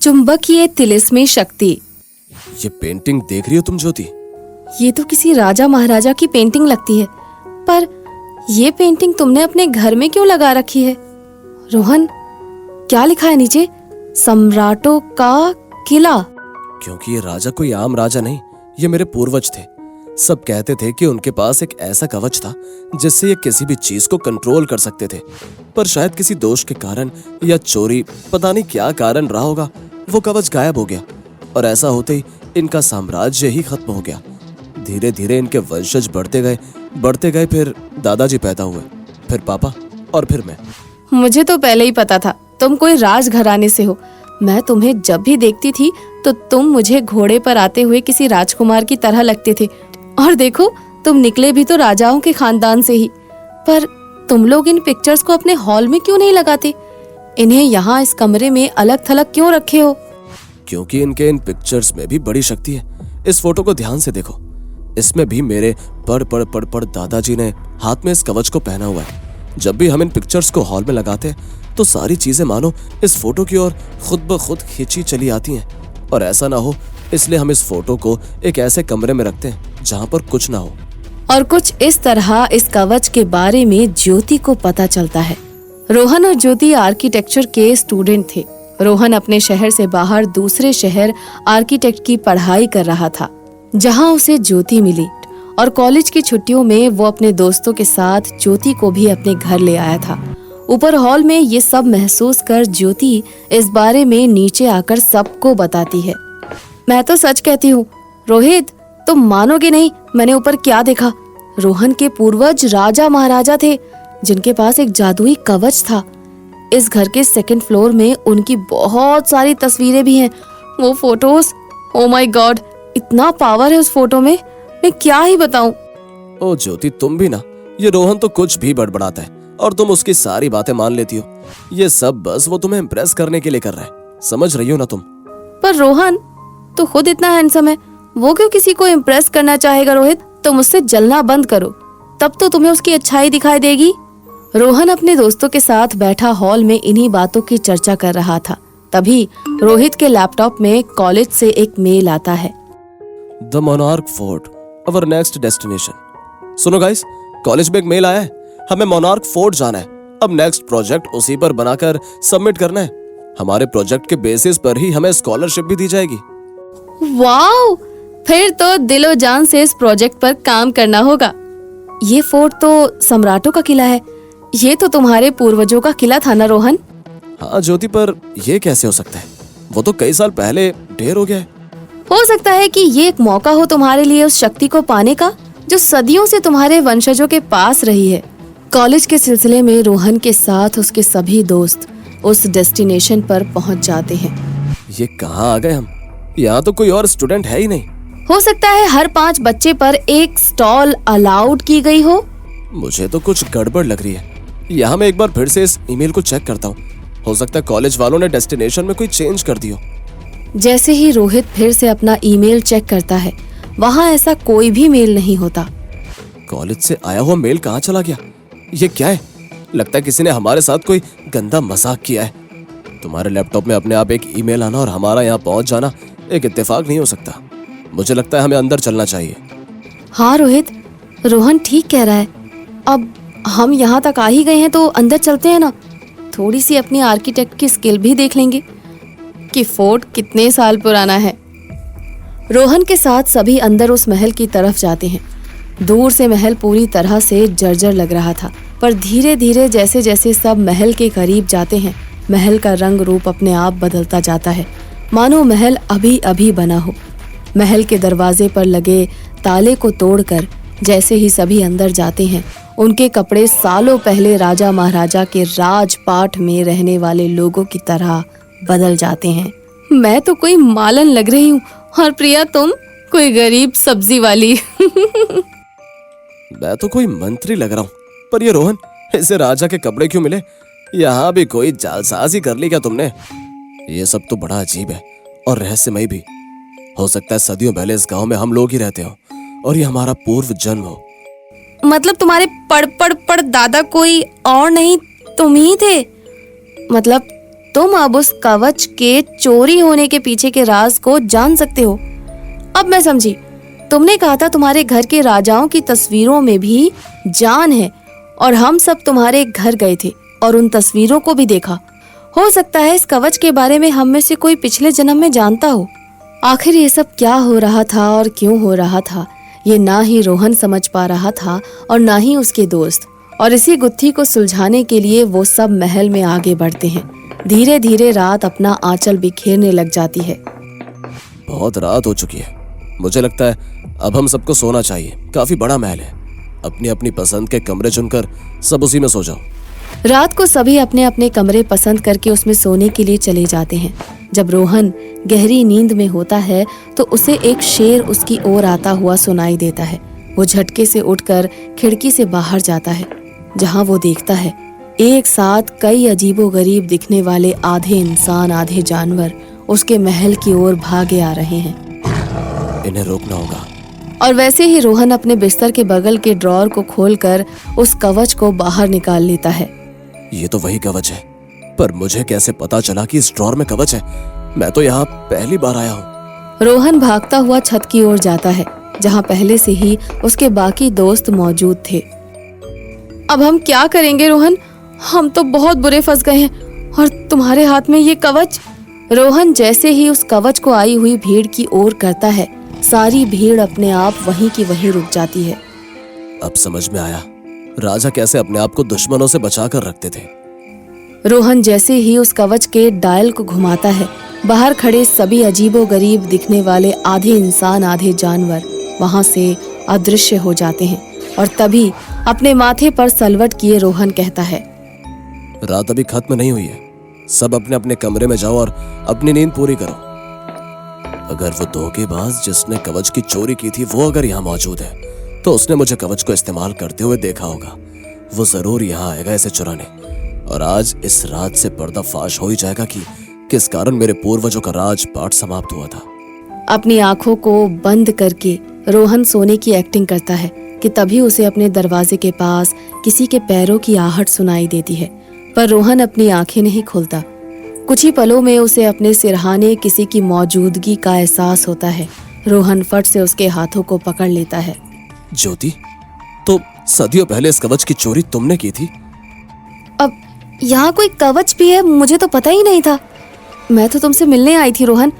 चुंबकीय तिलिस्मी शक्ति। ये पेंटिंग देख रही हो तुम ज्योति? ये तो किसी राजा महाराजा की पेंटिंग लगती है, पर ये पेंटिंग तुमने अपने घर में क्यों लगा रखी है? रोहन, क्या लिखा है नीचे? सम्राटों का किला। क्योंकि ये राजा कोई आम राजा नहीं, ये मेरे पूर्वज थे। सब कहते थे कि उनके पास एक ऐसा कवच था जिससे ये किसी भी चीज को कंट्रोल कर सकते थे, पर शायद किसी दोष के कारण या चोरी, पता नहीं क्या कारण रहा होगा, वो कवच गायब हो गया और ऐसा होते ही इनका साम्राज्य ही खत्म हो गया। धीरे धीरे इनके वंशज बढ़ते गए, फिर दादाजी पैदा हुए, फिर पापा और फिर मैं। मुझे तो पहले ही पता था तुम कोई राजघराने से हो। मैं तुम्हें जब भी देखती थी तो तुम मुझे घोड़े पर आते हुए किसी राजकुमार की तरह लगते थे, और देखो तुम निकले भी तो राजाओं के खानदान से ही। पर तुम लोग इन पिक्चर्स को अपने हॉल में क्यों नहीं लगाते? इन्हें यहाँ इस कमरे में अलग थलग क्यों रखे हो? क्योंकि इनके इन पिक्चर्स में भी बड़ी शक्ति है। इस फोटो को ध्यान से देखो, इसमें भी मेरे पड़ दादाजी ने हाथ में इस कवच को पहना हुआ है। जब भी हम इन पिक्चर्स को हॉल में लगाते हैं तो सारी चीजें मानो इस फोटो की ओर खुद ब खुद खींची चली आती हैं, और ऐसा ना हो इसलिए हम इस फोटो को एक ऐसे कमरे में रखते हैं जहाँ पर कुछ ना हो। और कुछ इस तरह इस कवच के बारे में ज्योति को पता चलता है। रोहन और ज्योति आर्किटेक्चर के स्टूडेंट थे। रोहन अपने शहर से बाहर दूसरे शहर आर्किटेक्ट की पढ़ाई कर रहा था, जहाँ उसे ज्योति मिली, और कॉलेज की छुट्टियों में वो अपने दोस्तों के साथ ज्योति को भी अपने घर ले आया था। ऊपर हॉल में ये सब महसूस कर ज्योति इस बारे में नीचे आकर सबको बताती है। मैं तो सच कहती हूँ रोहित, तुम मानोगे नहीं मैंने ऊपर क्या देखा। रोहन के पूर्वज राजा महाराजा थे जिनके पास एक जादुई कवच था। इस घर के सेकंड फ्लोर में उनकी बहुत सारी तस्वीरें भी हैं। वो फोटोज, ओ माय गॉड, इतना पावर है उस फोटो में, मैं क्या ही बताऊं। ओ ज्योति, तुम भी ना, ये रोहन तो कुछ भी बड़बड़ाता है और तुम उसकी सारी बातें मान लेती हो। ये सब बस वो तुम्हें इम्प्रेस करने के लिए कर रहा है, समझ रही हो ना तुम? पर रोहन तो खुद इतना हैंडसम है, वो क्यों किसी को इम्प्रेस करना चाहेगा? रोहित, तुम उससे जलना बंद करो, तब तो तुम्हें उसकी अच्छाई दिखाई देगी। रोहन अपने दोस्तों के साथ बैठा हॉल में इन्हीं बातों की चर्चा कर रहा था। तभी रोहित के लैपटॉप में कॉलेज से एक मेल आता है। The monarch fort, our next destination. सुनो गाइस, कॉलेज में एक मेल आया है, हमें मोनार्क फोर्ट जाना है। अब नेक्स्ट प्रोजेक्ट उसी पर बनाकर सबमिट करना है। हमारे प्रोजेक्ट के बेसिस पर ही हमें स्कॉलरशिप भी दी जाएगी। वाओ, फिर तो दिलो जान से इस प्रोजेक्ट पर काम करना होगा। ये फोर्ट तो सम्राटों का किला है। ये तो तुम्हारे पूर्वजों का किला था ना रोहन? हाँ ज्योति, पर ये कैसे हो सकता है? वो तो कई साल पहले ढेर हो गया है। हो सकता है कि ये एक मौका हो तुम्हारे लिए उस शक्ति को पाने का जो सदियों से तुम्हारे वंशजों के पास रही है। कॉलेज के सिलसिले में रोहन के साथ उसके सभी दोस्त उस डेस्टिनेशन पर पहुंच जाते हैं। ये कहाँ आ गए हम? यहाँ तो कोई और स्टूडेंट है ही नहीं। हो सकता है हर 5 बच्चे पर एक स्टॉल अलाउड की गई हो। मुझे तो कुछ गड़बड़ लग रही है। यहाँ मैं एक बार फिर से इस ईमेल को चेक करता हूँ। हो सकता है कॉलेज वालों ने डेस्टिनेशन में कोई चेंज कर दिया। जैसे ही रोहित फिर से अपना ईमेल चेक करता है, वहाँ ऐसा कोई भी मेल नहीं होता। कॉलेज से आया हुआ मेल कहाँ चला गया? ये क्या है? लगता है किसी ने हमारे साथ कोई गंदा मजाक किया है। तुम्हारे लैपटॉप में अपने आप एक ईमेल आना और हमारा यहाँ पहुँच जाना एक इत्तेफाक नहीं हो सकता। मुझे लगता है हमें अंदर चलना चाहिए। हाँ रोहित, रोहन ठीक कह रहा है। अब हम यहाँ तक आ ही गए हैं तो अंदर चलते हैं ना। थोड़ी सी अपनी आर्किटेक्ट की स्किल भी देख लेंगे कि फोर्ट कितने साल पुराना है। रोहन के साथ सभी अंदर उस महल की तरफ जाते हैं। दूर से महल पूरी तरह से जर्जर लग रहा था, पर धीरे धीरे जैसे जैसे सब महल के करीब जाते हैं, महल का रंग रूप अपने आप बदलता जाता है, मानो महल अभी अभी बना हो। महल के दरवाजे पर लगे ताले को तोड़कर जैसे ही सभी अंदर जाते हैं, उनके कपड़े सालों पहले राजा महाराजा के राजपाट में रहने वाले लोगों की तरह बदल जाते हैं। मैं तो कोई मालन लग रही हूँ और प्रिया तुम कोई गरीब सब्जी वाली। मैं तो कोई मंत्री लग रहा हूँ, पर ये रोहन, इसे राजा के कपड़े क्यों मिले? यहाँ भी कोई जालसाजी कर ली क्या तुमने? ये सब तो बड़ा अजीब है और रहस्यमय भी। हो सकता है सदियों पहले इस गांव में हम लोग ही रहते हो और ये हमारा पूर्व जन्म हो। मतलब तुम्हारे पड़ दादा कोई और नहीं, तुम ही थे? मतलब तुम अब उस कवच के चोरी होने के पीछे के राज को जान सकते हो। अब मैं समझी, तुमने कहा था तुम्हारे घर के राजाओं की तस्वीरों में भी जान है, और हम सब तुम्हारे घर गए थे और उन तस्वीरों को भी देखा। हो सकता है इस कवच के बारे में हम में से कोई पिछले जन्म में जानता हो। आखिर ये सब क्या हो रहा था और क्यों हो रहा था, ये ना ही रोहन समझ पा रहा था और ना ही उसके दोस्त। और इसी गुत्थी को सुलझाने के लिए वो सब महल में आगे बढ़ते हैं। धीरे धीरे रात अपना आंचल बिखेरने लग जाती है। बहुत रात हो चुकी है, मुझे लगता है अब हम सबको सोना चाहिए। काफी बड़ा महल है, अपनी अपनी पसंद के कमरे चुनकर सब उसी में सो जाओ। रात को सभी अपने अपने कमरे पसंद करके उसमें सोने के लिए चले जाते हैं। जब रोहन गहरी नींद में होता है तो उसे एक शेर उसकी ओर आता हुआ सुनाई देता है। वो झटके से उठकर खिड़की से बाहर जाता है, जहां वो देखता है एक साथ कई अजीबोगरीब दिखने वाले आधे इंसान आधे जानवर उसके महल की ओर भागे आ रहे हैं। इन्हें रोकना होगा। और वैसे ही रोहन अपने बिस्तर के बगल के ड्रॉर को खोलकर उस कवच को बाहर निकाल लेता है। ये तो वही कवच है, पर मुझे कैसे पता चला कि इस ड्रॉर में कवच है? मैं तो यहाँ पहली बार आया हूँ। रोहन भागता हुआ छत की ओर जाता है, जहाँ पहले से ही उसके बाकी दोस्त मौजूद थे। अब हम क्या करेंगे रोहन? हम तो बहुत बुरे फंस गए हैं, और तुम्हारे हाथ में ये कवच। रोहन जैसे ही उस कवच को आई हुई भीड़ की ओर करता है, सारी भीड़ अपने आप वहीं की वहीं रुक जाती है। अब समझ में आया राजा कैसे अपने आप को दुश्मनों से बचा कर रखते थे। रोहन जैसे ही उस कवच के डायल को घुमाता है, बाहर खड़े सभी अजीबोगरीब दिखने वाले आधे इंसान आधे जानवर वहां से अदृश्य हो जाते हैं। और तभी अपने माथे पर सलवट किए रोहन कहता है, रात अभी खत्म नहीं हुई है, सब अपने अपने कमरे में जाओ और अपनी नींद पूरी करो। अगर वो धोखेबाज जिसने कवच की चोरी की थी वो अगर यहाँ मौजूद है, तो उसने मुझे कवच को इस्तेमाल करते हुए देखा होगा। वो जरूर यहाँ आएगा इसे चुराने, और आज इस रात से पर्दाफाश हो ही जाएगा कि किस कारण मेरे पूर्वजों का राजपाट समाप्त हुआ था। अपनी आंखों को बंद करके रोहन सोने की एक्टिंग करता है कि तभी उसे अपने दरवाजे के पास किसी के पैरों की आहट सुनाई देती है। पर रोहन अपनी आंखें नहीं खोलता। कुछ ही पलों में उसे अपने सिरहाने किसी की मौजूदगी का एहसास होता है। रोहन फट से उसके हाथों को पकड़ लेता है। ज्योति, तो सदियों पहले इस कवच की चोरी तुमने की थी? अब यहाँ कोई कवच भी है, मुझे तो पता ही नहीं था। मैं तो तुमसे मिलने आई थी रोहन,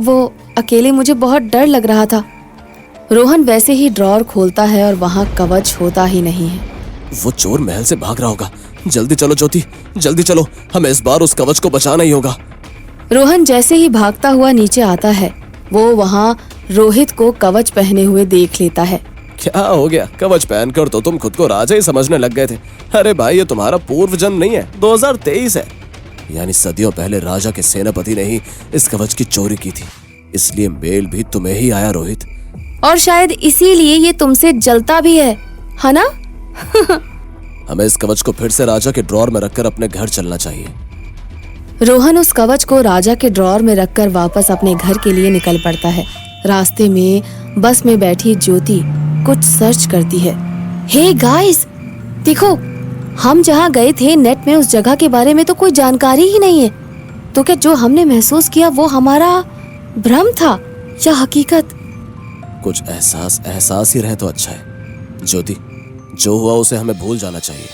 वो अकेले मुझे बहुत डर लग रहा था। रोहन वैसे ही ड्रॉर खोलता है और वहाँ कवच होता ही नहीं है। वो चोर महल से भाग रहा होगा। जल्दी चलो ज्योति, जल्दी चलो, हमें इस बार उस कवच को बचाना ही होगा। रोहन जैसे ही भागता हुआ नीचे आता है, वो वहाँ रोहित को कवच पहने हुए देख लेता है। क्या हो गया? कवच पहनकर तो तुम खुद को राजा ही समझने लग गए थे। अरे भाई, ये तुम्हारा पूर्व जन्म नहीं है, 2023 है। यानी सदियों पहले राजा के सेनापति ने ही इस कवच की चोरी की थी, इसलिए मेल भी तुम्हें ही आया रोहित। और शायद इसीलिए ये तुमसे जलता भी है ना? हमें इस कवच को फिर से राजा के ड्रॉर में रखकर अपने घर चलना चाहिए। रोहन उस कवच को राजा के ड्रॉर में रखकर वापस अपने घर के लिए निकल पड़ता है। रास्ते में बस में बैठी ज्योति कुछ सर्च करती है। हे गाइस, देखो, हम जहाँ गए थे नेट में उस जगह के बारे में तो कोई जानकारी ही नहीं है। तो क्या जो हमने महसूस किया वो हमारा भ्रम था या हकीकत? कुछ एहसास ही रहे तो अच्छा है। ज्योति, जो हुआ उसे हमें भूल जाना चाहिए।